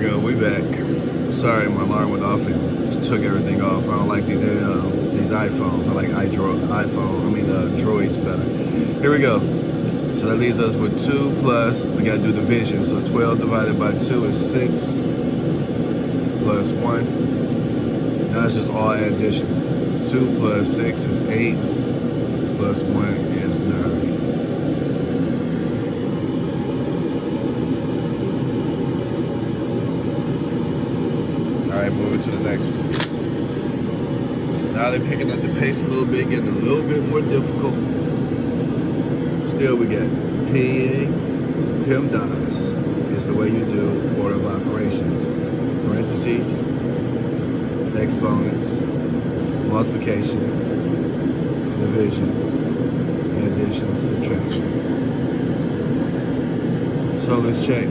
we go, we back. Sorry, my alarm went off and took everything off. I don't like these iPhones. I like Droids better. Here we go. So that leaves us with 2 plus, we gotta do division. So 12 divided by 2 is 6 plus 1. Now it's just all addition. 2 plus 6 is 8 plus 1 is 9. Alright, moving to the next one. Now they're picking up the pace a little bit, getting a little bit more difficult. Still we got PEMDAS is the way you do order of operations. Parentheses, exponents, multiplication, division, addition, subtraction. So let's check.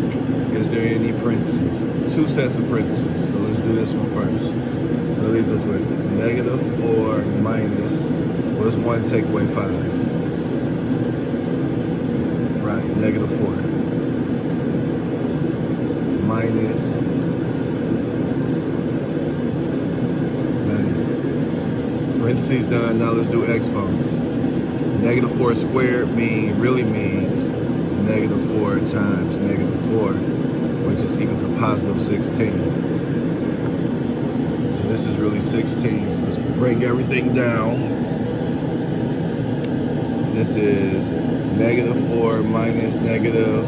Is there any parentheses? 2 sets of parentheses. So let's do this one first. So that leaves us with negative 4 minus, what's 1 take away 5? Right, negative 4. Minus, parentheses done, now let's do exponents. Negative 4 squared really means negative 4 times negative 4, which is equal to positive 16. So this is really 16. So let's bring everything down. This is negative 4 minus negative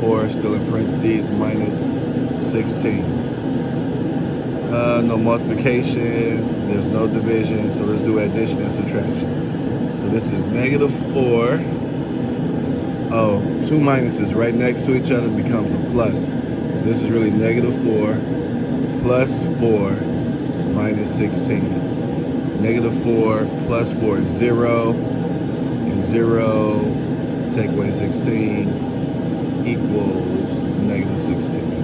4, still in parentheses, minus 16. No multiplication, there's no division, so let's do addition and subtraction. So this is negative 4. Oh, 2 minuses right next to each other becomes a plus. So this is really negative 4 plus 4 minus 16. Negative 4 plus 4 is 0. And 0 take away 16 equals negative 16.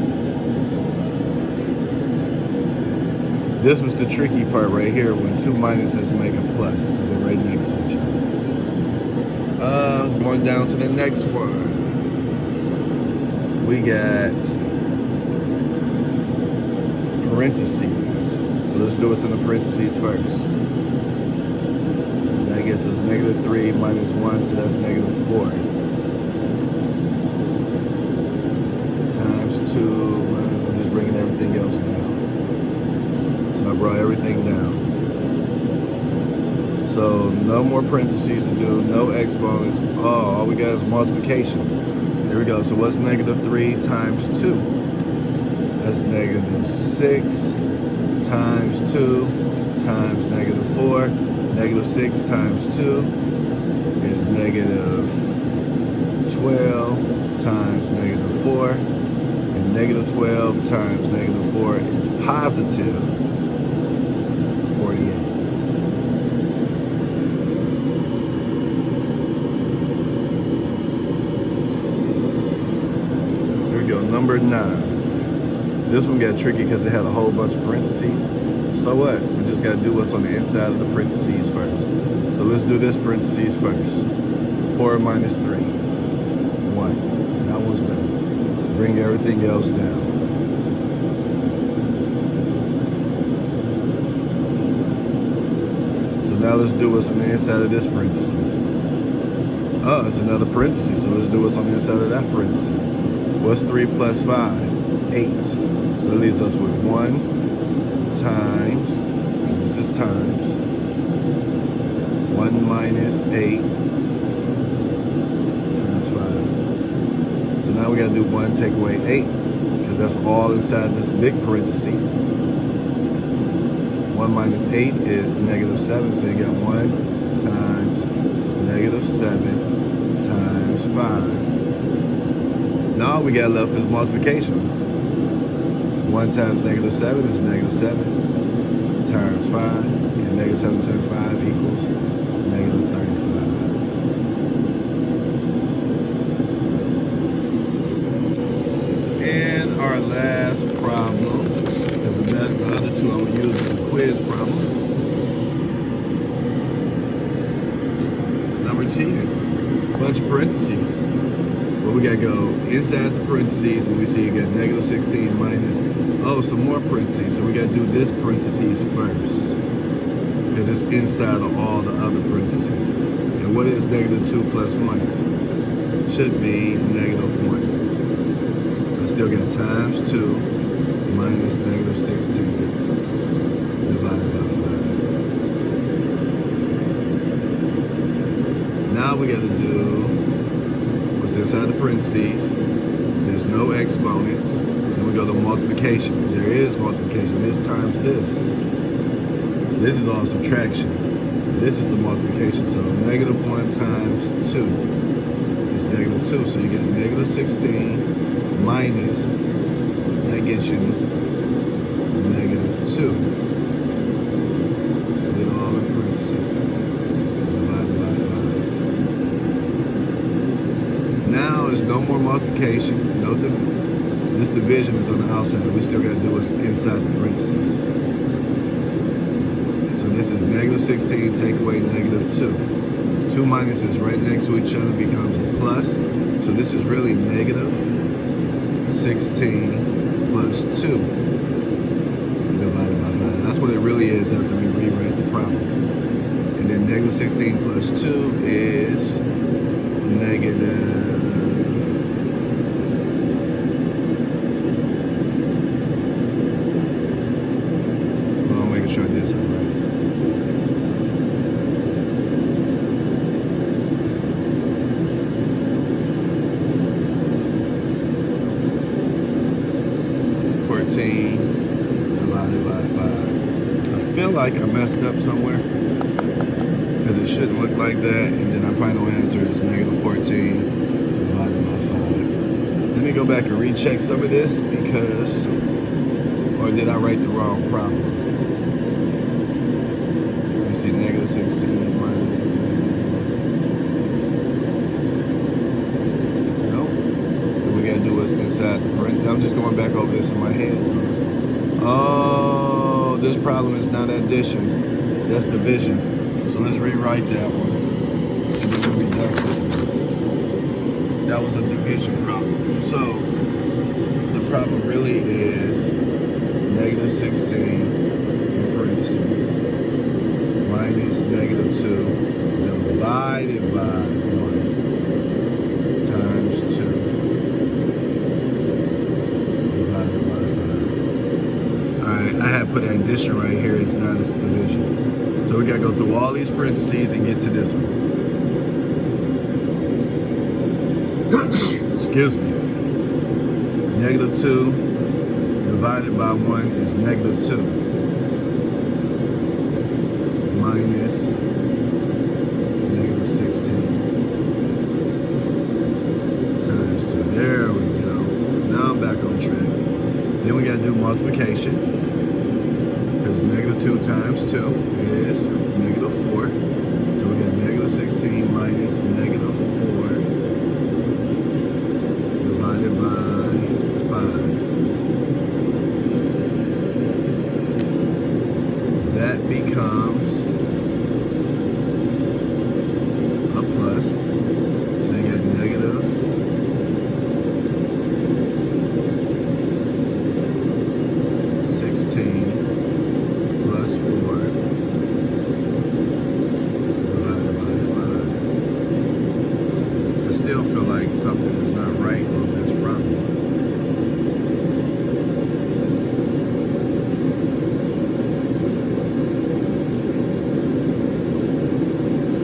This was the tricky part right here when 2 minuses make a plus. They're right next to each other. Going down to the next one. We got parentheses. So let's do what's in the parentheses first. That gets us negative 3 minus 1, so that's negative 4. Times 2, I'm just bringing everything else down. So I brought everything down. So no more parentheses to do, no exponents. Oh, all we got is multiplication. Here we go. So what's negative 3 times 2? That's negative 6 times 2 times negative 4. Negative 6 times 2 is negative 12 times negative 4. And negative 12 times negative 4 is positive 48. Number 9. This one got tricky because it had a whole bunch of parentheses. So what? We just got to do what's on the inside of the parentheses first. So let's do this parentheses first. 4 minus 3. 1. That one's done. Bring everything else down. So now let's do what's on the inside of this parenthesis. Oh, it's another parenthesis. So let's do what's on the inside of that parenthesis. What's 3 plus 5? 8. So that leaves us with 1 times, this is times, 1 minus 8 times 5. So now we got to do 1 take away 8, because that's all inside this big parenthesis. 1 minus 8 is negative 7, so you got 1 times negative 7 times 5. Now all we got left is multiplication. 1 times negative 7 is negative 7 times 5. And negative 7 times 5 equals negative 35. And our last problem, because the other two I'm going to use is a quiz problem. Number 10, bunch of parentheses. But we gotta go inside the parentheses, and we see you got negative 16 minus, some more parentheses. So we gotta do this parentheses first, because it's inside of all the other parentheses. And what is negative 2 plus 1? Should be negative 1. I still got times 2 minus negative 16 divided by 5. Now we gotta do what's inside the parentheses. There's no exponents. Then we go to multiplication. There is multiplication. This times this. This is all subtraction. This is the multiplication. So negative 1 times 2 is negative 2. So you get negative 16 minus, that gets you negative 2. Then all in parentheses. Divided by 5. Now there's no more multiplication. This division is on the outside. We still got to do what's inside the parentheses. So this is negative 16, take away negative 2. Two minuses right next to each other becomes a plus. So this is really negative 16 plus 2 divided by 5. That's what it really is after we rewrite the problem. And then negative 16 plus 2 is negative. Well, I'm making sure I did something right. Divided by 5. I feel like I messed up somewhere because it shouldn't look like that, and then our final answer is negative 14 divided by 5. Let me go back and recheck some of this because, or did I write the wrong problem? Let me see, negative 16 minus. Nope. What we gotta do is inside the parentheses. I'm just going back over this in my head. Oh, this problem is not addition. That's division. So let's rewrite that one. And then we'll be done with it. That was a division problem. So the problem really is negative 16 in parentheses minus negative 2 divided by 1 times 2 divided by 5. Alright, I have put addition right here. It's not a division. So we gotta go through all these parentheses and get to this one. Excuse me. Negative 2 divided by 1 is negative 2. Minus negative 16 times 2. There we go. Now I'm back on track. Then we gotta do multiplication. Because negative 2 times 2 is negative 4. So we get negative 16 minus negative 4 divided by 5. That becomes a plus. So you get negative 16 plus 4 divided by 5. I still feel like something is not right on this problem.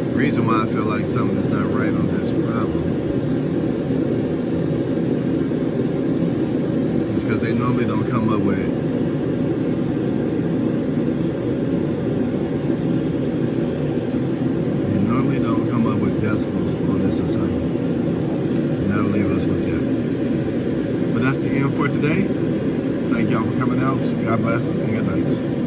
The reason why I feel like something is not right on this problem is because they normally don't come up with decimals on this assignment. And that'll leave us with that. But that's the end for today. Thank y'all for coming out. God bless and good night.